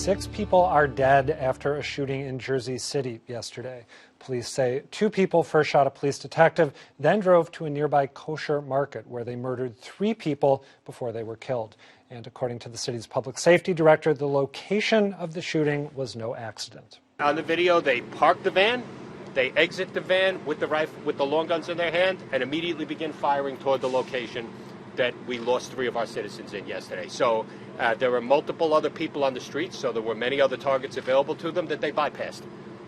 6 people are dead after a shooting in Jersey City yesterday. Police say 2 people first shot a police detective, then drove to a nearby kosher market where they murdered 3 people before they were killed. And according to the city's public safety director, the location of the shooting was no accident. On the video, they park the van, they exit the van with the rifle, with the long guns in their hand, and immediately begin firing toward the location that we lost 3 of our citizens in yesterday. So there were multiple other people on the streets, so there were many other targets available to them that they bypassed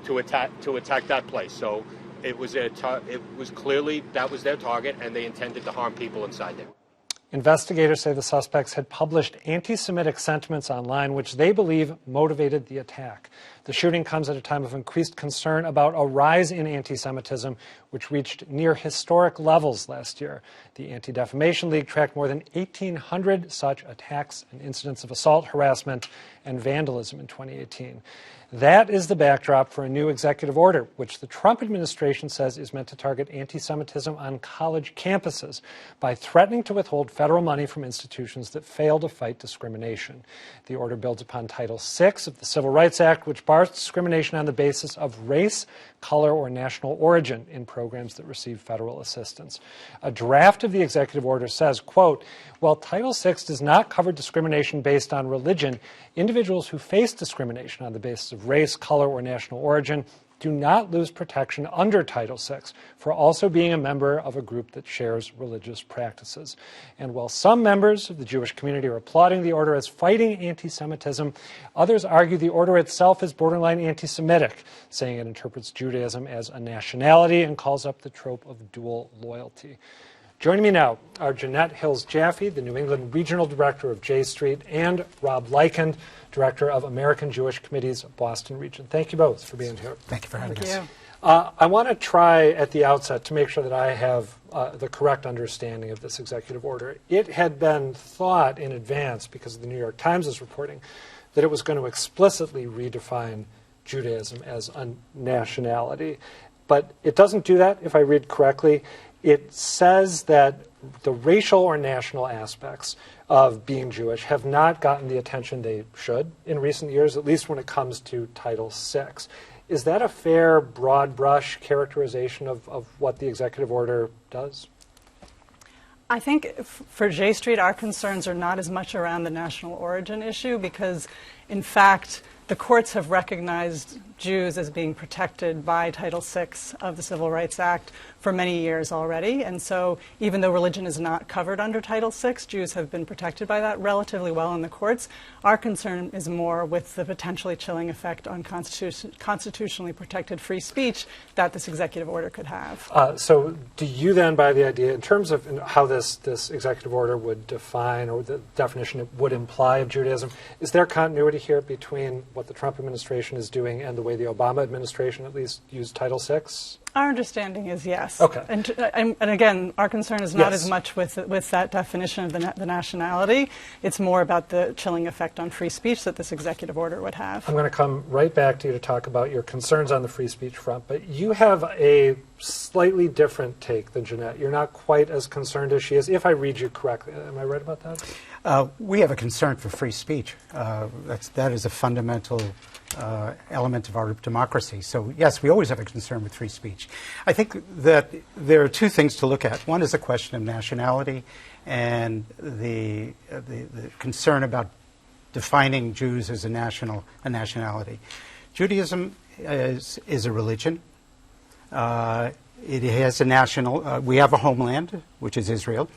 to attack that place. So it was clearly that was their target, and they intended to harm people inside there. Investigators say the suspects had published anti-Semitic sentiments online, which they believe motivated the attack. The shooting comes at a time of increased concern about a rise in anti-Semitism, which reached near historic levels last year. The Anti-Defamation League tracked more than 1,800 such attacks and incidents of assault, harassment, and vandalism in 2018. That is the backdrop for a new executive order, which the Trump administration says is meant to target anti-Semitism on college campuses by threatening to withhold federal money from institutions that fail to fight discrimination. The order builds upon Title VI of the Civil Rights Act, which bars discrimination on the basis of race, color, or national origin in programs that receive federal assistance. A draft of the executive order says, quote, while Title VI does not cover discrimination based on religion, individuals who face discrimination on the basis of race, color, or national origin do not lose protection under Title VI for also being a member of a group that shares religious practices. And while some members of the Jewish community are applauding the order as fighting anti-Semitism, others argue the order itself is borderline anti-Semitic, saying it interprets Judaism as a nationality and calls up the trope of dual loyalty. Joining me now are Janette Hillis-Jaffe, the New England Regional Director of J Street, and Rob Leikind, Director of American Jewish Committee's Boston region. Thank you both for being here. Thank you for having us. I want to try at the outset to make sure that I have the correct understanding of this executive order. It had been thought in advance, because the New York Times is reporting, that it was going to explicitly redefine Judaism as a nationality. But it doesn't do that, if I read correctly. It says that the racial or national aspects of being Jewish have not gotten the attention they should in recent years, at least when it comes to Title VI. Is that a fair, broad brush characterization of what the executive order does? I think for J Street, our concerns are not as much around the national origin issue because, in fact, the courts have recognized Jews as being protected by Title VI of the Civil Rights Act for many years already. And so even though religion is not covered under Title VI, Jews have been protected by that relatively well in the courts. Our concern is more with the potentially chilling effect on constitutionally protected free speech that this executive order could have. So do you then buy the idea, in terms of how this executive order would define, or the definition it would imply of Judaism, is there continuity here between what the Trump administration is doing and the way the Obama administration at least used Title VI? Our understanding is yes. Okay. And again, our concern is not as much with that definition of the nationality. It's more about the chilling effect on free speech that this executive order would have. I'm going to come right back to you to talk about your concerns on the free speech front, but you have a slightly different take than Janette. You're not quite as concerned as she is, if I read you correctly. Am I right about that? We have a concern for free speech. That is a fundamental element of our democracy. So, yes, we always have a concern with free speech. I think that there are 2 things to look at. One is the question of nationality and the concern about defining Jews as a nationality. Judaism is a religion. It has a national, we have a homeland, which is Israel,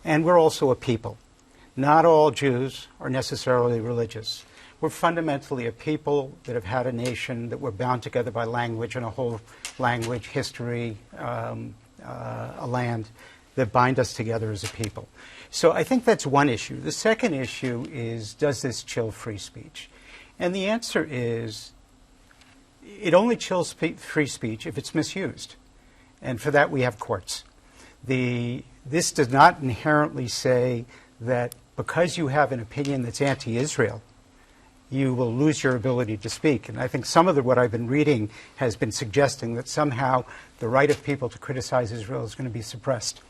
and we're also a people. Not all Jews are necessarily religious. We're fundamentally a people that have had a nation, that we're bound together by language, and a whole language, history, a land that bind us together as a people. So I think that's one issue. The second issue is, does this chill free speech? And the answer is, it only chills free speech if it's misused. And for that, we have courts. This does not inherently say that because you have an opinion that's anti-Israel, you will lose your ability to speak. And I think some of what I've been reading has been suggesting that somehow the right of people to criticize Israel is going to be suppressed.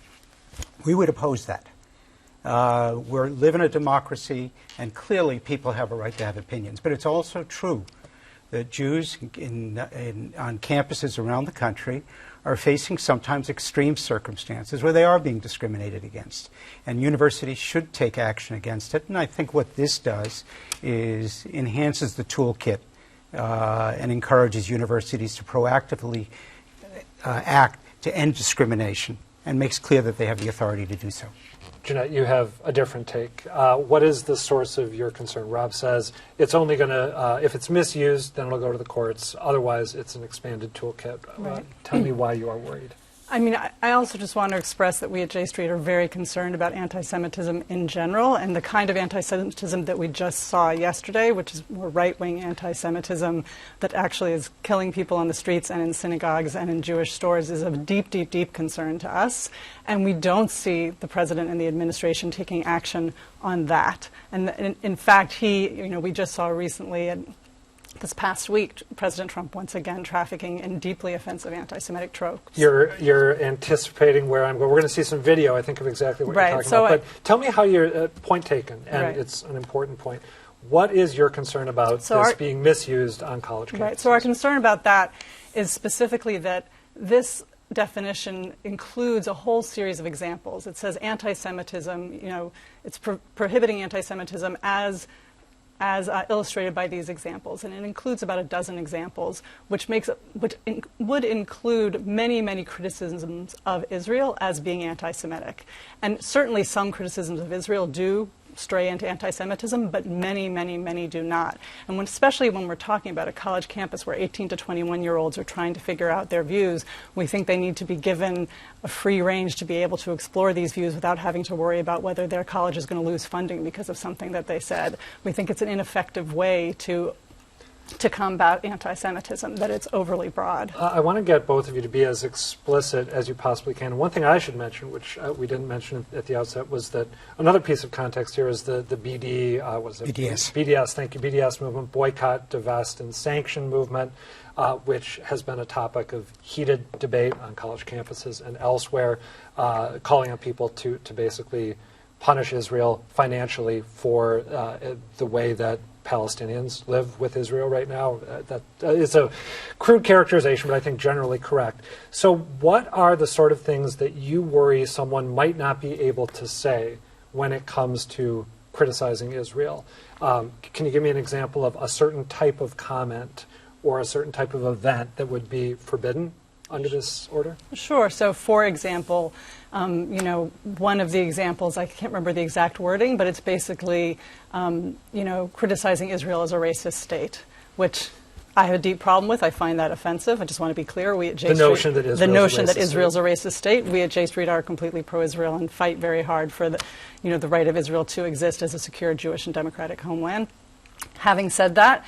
We would oppose that. We live in a democracy, and clearly people have a right to have opinions. But it's also true that Jews on campuses around the country are facing sometimes extreme circumstances where they are being discriminated against. And universities should take action against it. And I think what this does is enhances the toolkit and encourages universities to proactively act to end discrimination and makes clear that they have the authority to do so. Janette, you have a different take. What is the source of your concern? Rob says it's only going to, if it's misused, then it'll go to the courts. Otherwise, it's an expanded toolkit. Right. Tell me why you are worried. I mean, I also just want to express that we at J Street are very concerned about anti-Semitism in general, and the kind of anti-Semitism that we just saw yesterday, which is more right-wing anti-Semitism that actually is killing people on the streets and in synagogues and in Jewish stores, is of deep, deep, deep concern to us. And we don't see the president and the administration taking action on that. And in fact, we just saw recently this past week, President Trump once again trafficking in deeply offensive anti-Semitic tropes. You're anticipating where I'm going. We're going to see some video, I think, of exactly what you're talking about. But tell me how your point taken, and it's an important point. What is your concern about this being misused on college campuses? Right. So our concern about that is specifically that this definition includes a whole series of examples. It says anti-Semitism, it's prohibiting anti-Semitism as illustrated by these examples, and it includes about a dozen examples, which would include many, many criticisms of Israel as being anti-Semitic. And certainly some criticisms of Israel do stray into anti-Semitism, but many, many, many do not. And especially when we're talking about a college campus where 18 to 21-year-olds are trying to figure out their views, we think they need to be given a free range to be able to explore these views without having to worry about whether their college is going to lose funding because of something that they said. We think it's an ineffective way to combat anti-Semitism, that it's overly broad. I want to get both of you to be as explicit as you possibly can. One thing I should mention, which we didn't mention at the outset, was that another piece of context here is the BDS. BDS, thank you, BDS movement, boycott, divest, and sanction movement, which has been a topic of heated debate on college campuses and elsewhere, calling on people to basically punish Israel financially for the way that Palestinians live with Israel right now. That is a crude characterization, but I think generally correct. So what are the sort of things that you worry someone might not be able to say when it comes to criticizing Israel? Can you give me an example of a certain type of comment or a certain type of event that would be forbidden under this order? Sure. So, for example, one of the examples, I can't remember the exact wording, but it's basically, criticizing Israel as a racist state, which I have a deep problem with. I find that offensive. I just want to be clear. We at J Street, the notion that Israel's a racist state. We at J Street are completely pro-Israel and fight very hard for the right of Israel to exist as a secure Jewish and democratic homeland. Having said that,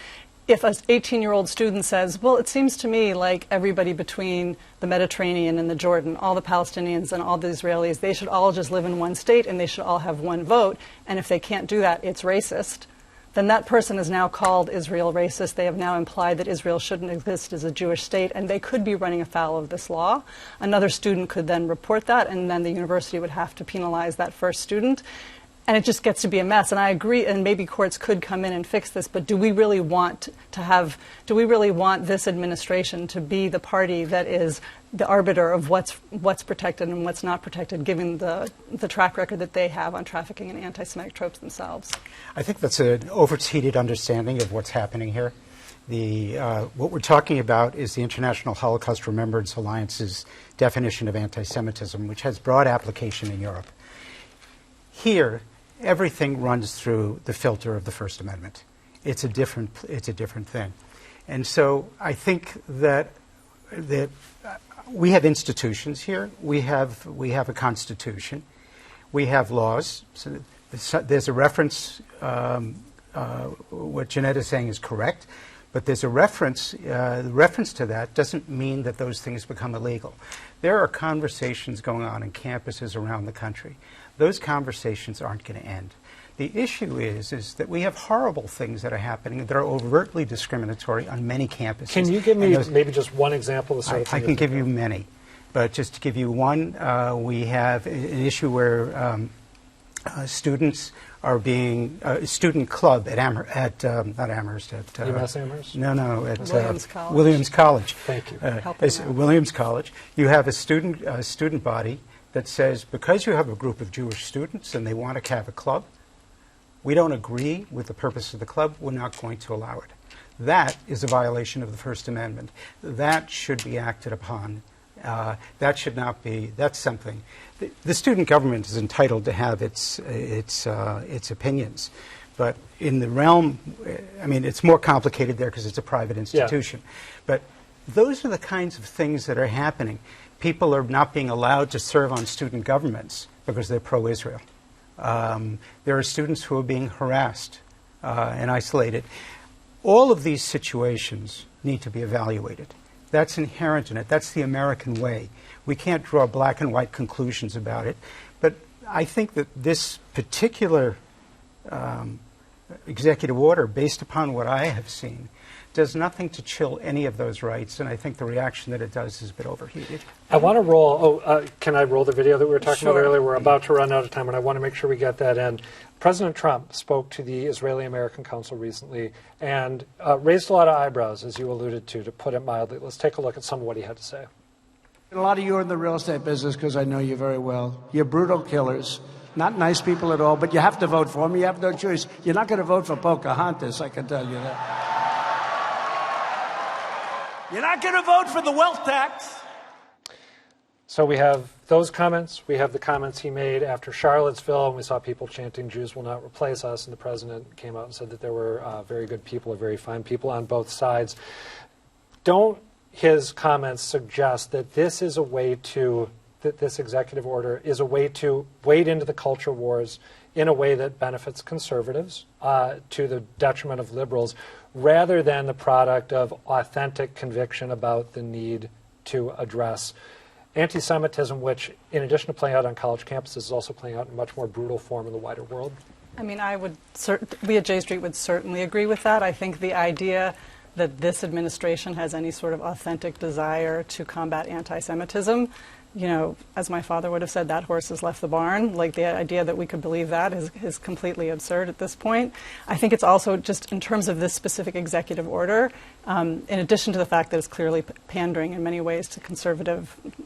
if an 18-year-old student says, well, it seems to me like everybody between the Mediterranean and the Jordan, all the Palestinians and all the Israelis, they should all just live in one state and they should all have one vote, and if they can't do that, it's racist, then that person is now called Israel racist. They have now implied that Israel shouldn't exist as a Jewish state, and they could be running afoul of this law. Another student could then report that, and then the university would have to penalize that first student. And it just gets to be a mess. And I agree, and maybe courts could come in and fix this, but do we really want this administration to be the party that is the arbiter of what's protected and what's not protected, given the track record that they have on trafficking and anti-Semitic tropes themselves? I think that's an overheated understanding of what's happening here. What we're talking about is the International Holocaust Remembrance Alliance's definition of anti-Semitism, which has broad application in Europe. Here, everything runs through the filter of the First Amendment. It's a different thing. And so I think that we have institutions here. We have a constitution. We have laws. So there's a reference. What Janette is saying is correct, but there's a reference. The reference to that doesn't mean that those things become illegal. There are conversations going on in campuses around the country. Those conversations aren't going to end. The issue is that we have horrible things that are happening that are overtly discriminatory on many campuses. Can you give me maybe just one example of sort of thing? I can give you many, but just to give you one, we have an issue where students are being student club at not Amherst at UMass Amherst? No, at Williams College. Williams College. Thank you. Williams College. You have a student body that says, because you have a group of Jewish students and they want to have a club, we don't agree with the purpose of the club, we're not going to allow it. That is a violation of the First Amendment. That should be acted upon. That should not be, that's something. The student government is entitled to have its opinions. But in the realm, I mean, it's more complicated there because it's a private institution. Yeah. But those are the kinds of things that are happening. People are not being allowed to serve on student governments because they're pro-Israel. There are students who are being harassed and isolated. All of these situations need to be evaluated. That's inherent in it. That's the American way. We can't draw black and white conclusions about it. But I think that this particular executive order, based upon what I have seen, does nothing to chill any of those rights, and I think the reaction that it does is a bit overheated. I want to roll, can I roll the video that we were talking about earlier? We're about to run out of time, and I want to make sure we get that in. President Trump spoke to the Israeli-American Council recently and raised a lot of eyebrows, as you alluded to put it mildly. Let's take a look at some of what he had to say. A lot of you are in the real estate business because I know you very well. You're brutal killers. Not nice people at all, but you have to vote for them. You have no choice. You're not going to vote for Pocahontas, I can tell you that. You're not going to vote for the wealth tax. So we have those comments. We have the comments he made after Charlottesville, and we saw people chanting, "Jews will not replace us," and the president came out and said that there were very good people or very fine people on both sides. Don't his comments suggest that this is a way to, that this executive order is a way to wade into the culture wars in a way that benefits conservatives to the detriment of liberals, rather than the product of authentic conviction about the need to address anti-Semitism, which, in addition to playing out on college campuses, is also playing out in a much more brutal form in the wider world? I mean, we at J Street would certainly agree with that. I think the idea that this administration has any sort of authentic desire to combat anti-Semitism, you know, as my father would have said, that horse has left the barn. Like, the idea that we could believe that is completely absurd at this point. I think it's also just in terms of this specific executive order, in addition to the fact that it's clearly pandering in many ways to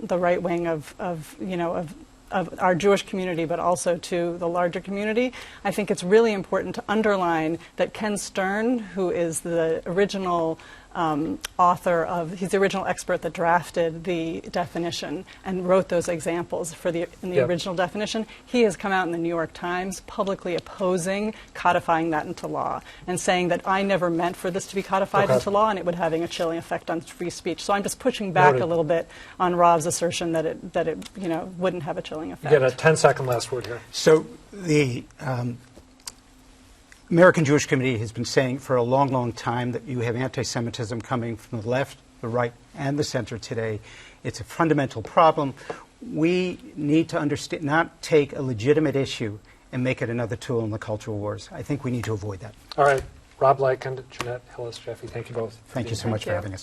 the right wing of our Jewish community, but also to the larger community. I think it's really important to underline that Ken Stern, who is the original he's the original expert that drafted the definition and wrote those examples in the original definition. He has come out in the New York Times publicly opposing codifying that into law and saying that I never meant for this to be codified into law, and it would having a chilling effect on free speech. So I'm just pushing back a little bit on Rob's assertion that it wouldn't have a chilling effect. You get a 10-second last word here. So the American Jewish Committee has been saying for a long, long time that you have anti-Semitism coming from the left, the right, and the center today. It's a fundamental problem. We need to understand, not take a legitimate issue and make it another tool in the cultural wars. I think we need to avoid that. All right. Rob Leikind, Janette Hillis-Jaffe, thank you both. Thank you so much for having us.